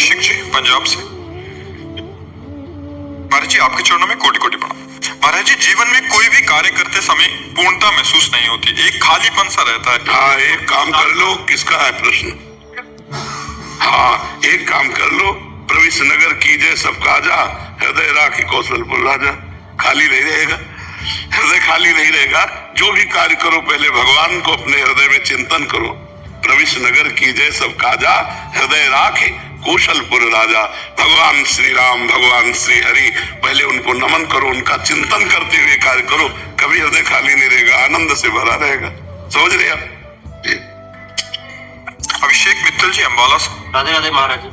कौशिक जी, पंजाब से। महाराज जी, आपके चरणों में कोटि कोटि प्रणाम। महाराज जी, जीवन में कोई भी कार्य करते समय पूर्णता महसूस नहीं होती, एक खालीपन सा रहता है। हाँ, एक काम कर लो। किसका है प्रश्न? हाँ, एक काम कर लो। प्रविश नगर कीजिए सब काजा, हृदय राखी कौशलपुर राजा। खाली नहीं रहेगा, हृदय खाली नहीं रहेगा। जो भी कार्य करो पहले भगवान को अपने हृदय में चिंतन करो। प्रविश नगर कीजिए सब काजा, हृदय राखे कौशलपुर राजा। भगवान श्री राम, भगवान श्री हरि, पहले उनको नमन करो, उनका चिंतन करते हुए कार्य करो। कभी हृदय खाली नहीं रहेगा, आनंद से भरा रहेगा। समझ रहे आप? अभिषेक मित्तल जी, अम्बाला से। राधे राधे महाराज।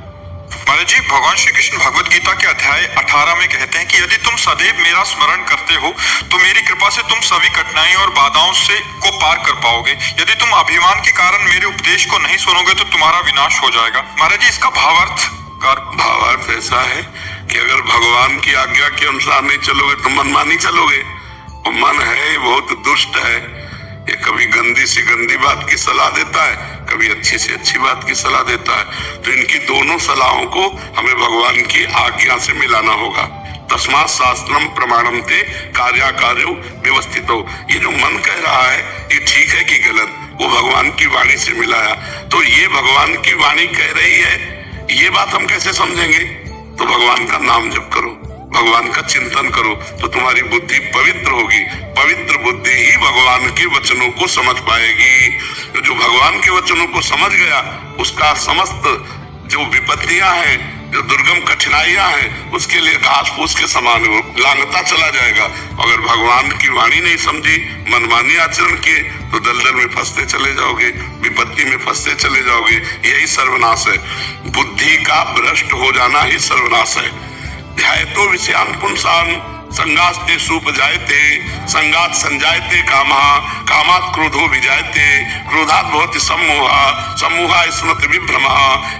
महाराज जी, भगवान श्री कृष्ण भगवत गीता के अध्याय 18 में कहते हैं कि यदि तुम सदैव मेरा स्मरण करते हो तो मेरी कृपा से तुम सभी कठिनाई और बाधाओं से को पार कर पाओगे। यदि तुम अभिमान के कारण मेरे उपदेश को नहीं सुनोगे तो तुम्हारा विनाश हो जाएगा। महाराज जी, इसका भावार्थ ऐसा है कि अगर भगवान की आज्ञा के अनुसार नहीं चलोगे तो मनमानी चलोगे। और मन है बहुत दुष्ट है, ये कभी गंदी से गंदी बात की सलाह देता है, कभी अच्छी से अच्छी बात की सलाह देता है। तो इनकी दोनों सलाहों को हमें भगवान की आज्ञा से मिलाना होगा। तस्मात् शास्त्रम प्रमाणम ते कार्याकार्यो व्यवस्थितो। ये जो मन कह रहा है ये ठीक है कि गलत, वो भगवान की वाणी से मिलाया। तो ये भगवान की वाणी कह रही है, ये बात हम कैसे समझेंगे? तो भगवान का नाम जप करो, भगवान का चिंतन करो, तो तुम्हारी बुद्धि पवित्र होगी। पवित्र बुद्धि ही भगवान के वचनों को समझ पाएगी। तो जो भगवान के वचनों को समझ गया, उसका समस्त जो विपत्तियां हैं, जो दुर्गम कठिनाइयां हैं, उसके लिए घास फूस के समान लांघता चला जाएगा। अगर भगवान की वाणी नहीं समझी, मनमानी आचरण किए, तो दलदल में फंसते चले जाओगे, विपत्ति में फंसते चले जाओगे। यही सर्वनाश है। बुद्धि का भ्रष्ट हो जाना ही सर्वनाश है। ध्यायतो विषयान् पुंसान् संगास्ते सुपजायते, संगात् संजायते कामः, कामात् क्रोधो विजायते, क्रोधात् भवति सम्मोहः, सम्मोहः स्मृति विभ्रमः,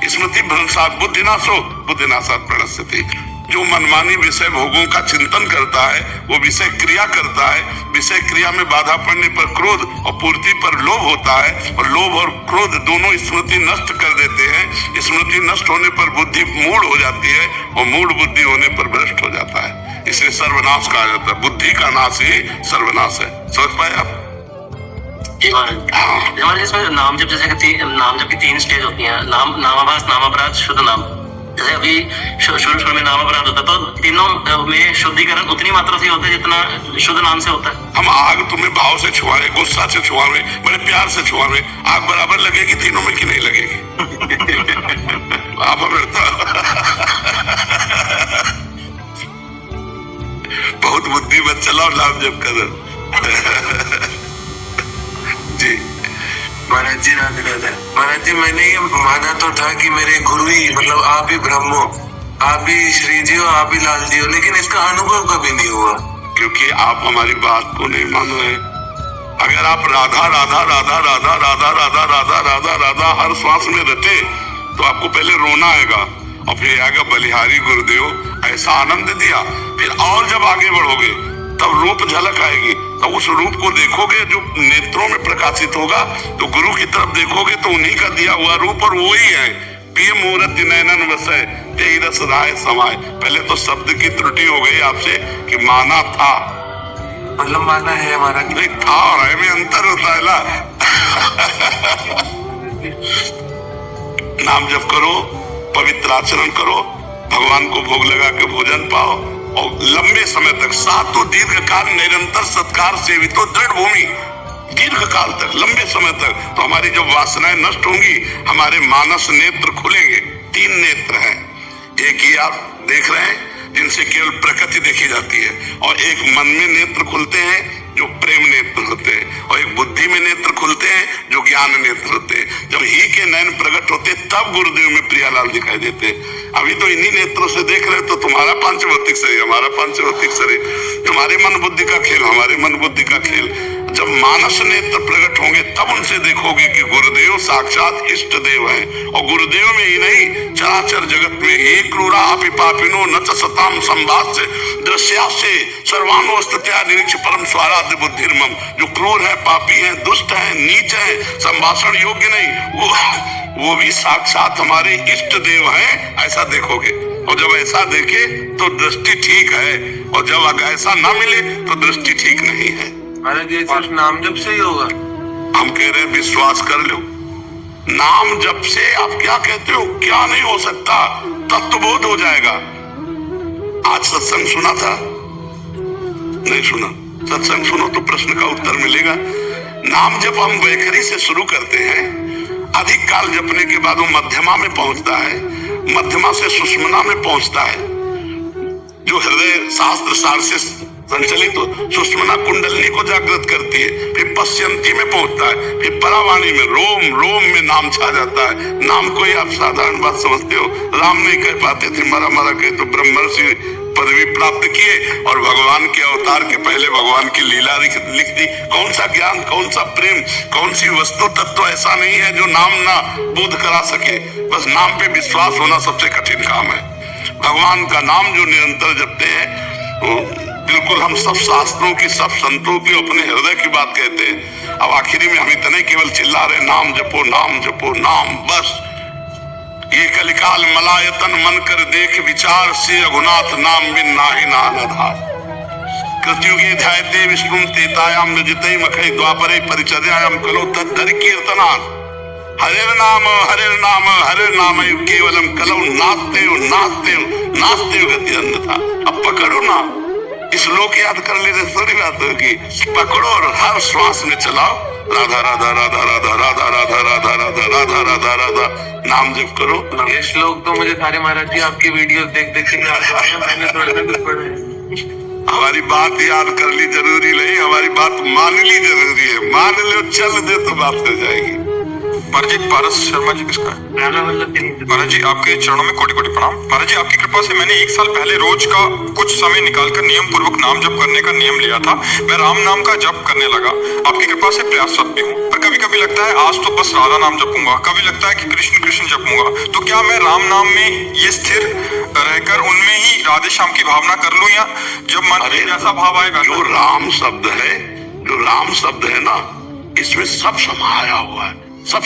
स्मृति भ्रंशात् बुद्धिनाशो, बुद्धिनाशात् प्रणश्यति। जो मनमानी विषय भोगों का चिंतन करता है वो विषय क्रिया करता है। विषय क्रिया में बाधा पड़ने पर क्रोध और पूर्ति पर लोभ होता है, और लोभ और क्रोध दोनों स्मृति नष्ट कर देते हैं। स्मृति नष्ट होने पर बुद्धि मूढ़ हो जाती है, और मूढ़ बुद्धि होने पर भ्रष्ट हो जाता है। इसे सर्वनाश कहा जाता है। बुद्धि का नाश ही सर्वनाश है। समझ पाए आप? हमारे इसमें नाम जप, जैसे नाम जप की 3 स्टेज होती हैं, नामाभास, नामापराध, शुद्ध नाम। जैसे अभी शुरू में नाम अपराध होता है, तो तीनों में शुद्धिकरण उतनी मात्रा से होता है जितना शुद्ध नाम से होता है। हम आग तुम्हें भाव से छुआवे, गुस्सा से छुआवे, बड़े प्यार से छुआवे, आग बराबर लगेगी तीनों में कि नहीं लगेगी? आप बहुत बुद्धि मत चलाओ, नाम जप करो। जी महाराज जी, राधे राधे। महाराज जी, मैंने ये माना तो था कि मेरे गुरु ही, मतलब आप ही ब्रह्म हो, आप ही श्री जी हो, आप ही लाल जी हो, लेकिन इसका अनुभव कभी नहीं हुआ। क्योंकि आप हमारी बात को नहीं मान रहे। अगर आप राधा राधा राधा राधा राधा राधा राधा राधा राधा हर श्वास में रटे तो आपको पहले रोना आएगा, और फिर आएगा बलिहारी गुरुदेव ऐसा आनंद दिया। फिर और जब आगे बढ़ोगे तब रूप झलक आएगी, तब उस रूप को देखोगे जो नेत्रों में प्रकाशित होगा। तो गुरु की तरफ देखोगे तो उन्हीं का दिया हुआ रूप, और वो ही है। पिय मूर्ति नयनन वसै तेहि रस राय समाय। पहले तो शब्द की त्रुटि हो गई आपसे कि माना था, मतलब माना है हमारा नहीं था, और है में अंतर होता है ना। नाम जप करो, पवित्र आचरण करो, भगवान को भोग लगा के भोजन पाओ, और लंबे समय तक सातों दीर्घ काल निरंतर सत्कार सेवितो दृढ़ भूमि, दीर्घ काल तक, लंबे समय तक। तो हमारी जब वासनाएं नष्ट होंगी, हमारे मानस नेत्र खुलेंगे। 3 नेत्र हैं, एक ही आप देख रहे हैं जिनसे केवल प्रकृति देखी जाती है, और एक मन में नेत्र खुलते हैं जो प्रेम नेत्र होते हैं, और एक बुद्धि में नेत्र खुलते हैं जो ज्ञान नेत्र होते हैं। जब ही के नयन प्रकट होते तब गुरुदेव में प्रियालाल दिखाई देते। अभी तो इन्हीं नेत्रों से देख रहे तो तुम्हारा पांचभौतिक शरीर, हमारा पांचभौतिक शरीर, तुम्हारे मन बुद्धि का खेल, हमारे मन बुद्धि का खेल। जब मानस नेत्र प्रकट होंगे तब उनसे देखोगे कि गुरुदेव साक्षात इष्ट देव हैं। और गुरुदेव में ही नहीं, चराचर जगत में ये क्रूरा अपि पापिनो न च सताम संभाष्य दृश्यासे सर्वानो स्तुत्या निरीक्ष परम स्वाराध्य बुद्धिर्मम। जो क्रूर है, पापी है, दुष्ट है, नीच है, संभाषण योग्य नहीं, वो भी साक्षात हमारे इष्ट देव हैं, ऐसा देखोगे। और जब ऐसा देखे तो दृष्टि ठीक है, और जब अगर ऐसा ना मिले तो दृष्टि ठीक नहीं है। महाराज ये सिर्फ नाम जप से ही होगा? हम कह रहे हैं विश्वास कर लो। नाम जप से आप क्या कहते हो, क्या नहीं हो सकता, तत्वबोध हो जाएगा। आज सत्संग सुना था? नहीं सुना? सत्संग सुनो तो प्रश्न का उत्तर मिलेगा। नाम जप हम वैखरी से शुरू करते हैं, अधिक काल जपने के बाद वो मध्यमा में पहुंचता है, मध्यमा से सुषमना में पहुंचता है, जो हृदय शास्त्र सार से संचलित हो सुषमना कुंडलनी को जागृत करती है, फिर पश्यंती में पहुंचता है, फिर परावाणी में, रोम रोम में नाम छा जाता है। नाम को ही आप साधारण बात समझते हो, राम नहीं कह पाते थे, मरा मरा कहे तो ब्रह्मर्षि पदवी प्राप्त किए और भगवान के अवतार के पहले भगवान की लीला लिख दी। कौन सा ज्ञान, कौन सा प्रेम, कौन सी वस्तु तत्व ऐसा नहीं है जो नाम ना बोध करा सके। बस नाम पे विश्वास होना सबसे कठिन काम है। भगवान का नाम जो निरंतर जपते हैं, वो बिल्कुल हम सब शास्त्रों की, सब संतों की अपने हृदय की बात कहते हैं। अब आखिरी में हम इतने केवल चिल्ला रहे नाम जपो, नाम जपो, नाम, बस। ये कलिकाल मलायतन मन कर देख विचार से रघुनाथ नाम बिन नाहि नान आधार। कृत्युगे ध्यायते विष्णुम तेतायाम रजते मखै द्वापरे परिचर्यायाम कलो तद्धरि कीर्तनात्। हरे नाम हरे नाम हरे नाम केवलम कलौ नास्ते गति अन्यथा। अब पकड़ो ना, इस लोक याद कर लेने थोड़ी बात होगी, पकड़ो और हर श्वास में चलाओ राधा राधा राधा राधा राधा राधा राधा राधा राधा राधा राधा नाम जप करो। ये श्लोक तो मुझे सारे महाराज जी आपकी वीडियो देख देख के याद आ गया, मैंने थोड़े से कुछ पढ़े। हमारी बात याद कर ली जरूरी नहीं, हमारी बात मान ली जरूरी है। मान लो, चल दे तो बात हो जाएगी। महाराज जी, पारस शर्मा जी किसका है? महाराज जी, आपके चरणों में कोटि कोटि प्रणाम। महाराज जी, आपकी कृपा से मैंने 1 साल पहले रोज का कुछ समय निकालकर नियम पूर्वक नाम जप करने का नियम लिया था। मैं राम नाम का जप करने लगा। आपकी कृपा से प्रयासरत भी हूँ, पर कभी कभी लगता है आज तो बस राधा नाम जपूंगा, कभी लगता है कि कृष्ण कृष्ण जपूंगा। तो क्या मैं राम नाम में ये स्थिर रहकर उनमें ही राधे श्याम की भावना कर लूं, या जब मन में जैसा भाव आए वैसा? जो राम शब्द है, जो राम शब्द है ना, इसमें सब समाया हुआ है, सब